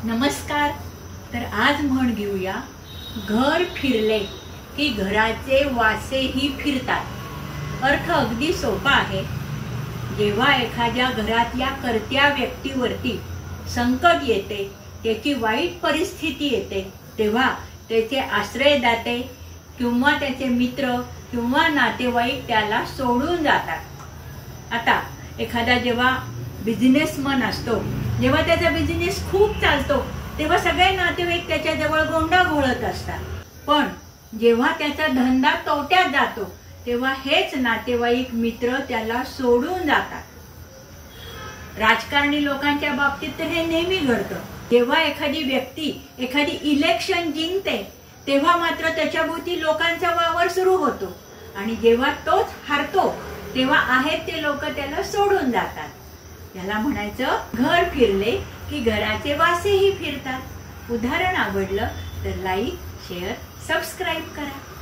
नमस्कार। तर आज म्हण घेऊया, घर फिरले की घराचे वासेही फिरतात। अर्थ अगदी सोपा आहे। जेव्हा एखाद्या घरातल्या कर्त्या व्यक्तीवरती संकट येते, त्याची वाईट परिस्थिती येते, तेव्हा त्याचे आश्रयदाते किंवा त्याचे मित्र किंवा नातेवाईक त्याला सोडून जातात। आता एखादा जेव्हा बिझनेसमन असतो, जेव्हा त्याचा बिझनेस खूप चालतो, तेव्हा सगळे नातेवाईक त्याच्या जवळ गोंडा घोळत असतात। पण जेव्हा त्याचा धंदा तोट्यात जातो, तेव्हा हेच नातेवाईक मित्र त्याला सोडून जातात। राजकारणी लोकांच्या बाबतीत तर हे नेहमी घडतं। जेव्हा एखादी व्यक्ती एखादी इलेक्शन जिंकते, तेव्हा मात्र त्याच्याभोवती लोकांचा वावर सुरू होतो, आणि जेव्हा तोच हारतो, तेव्हा आहेत ते लोक त्याला सोडून जातात। याला म्हणायचं, घर फिरले की घराचे वासेही फिरतात। उदाहरण आवडलं तर लाईक, शेअर, सबस्क्राईब करा।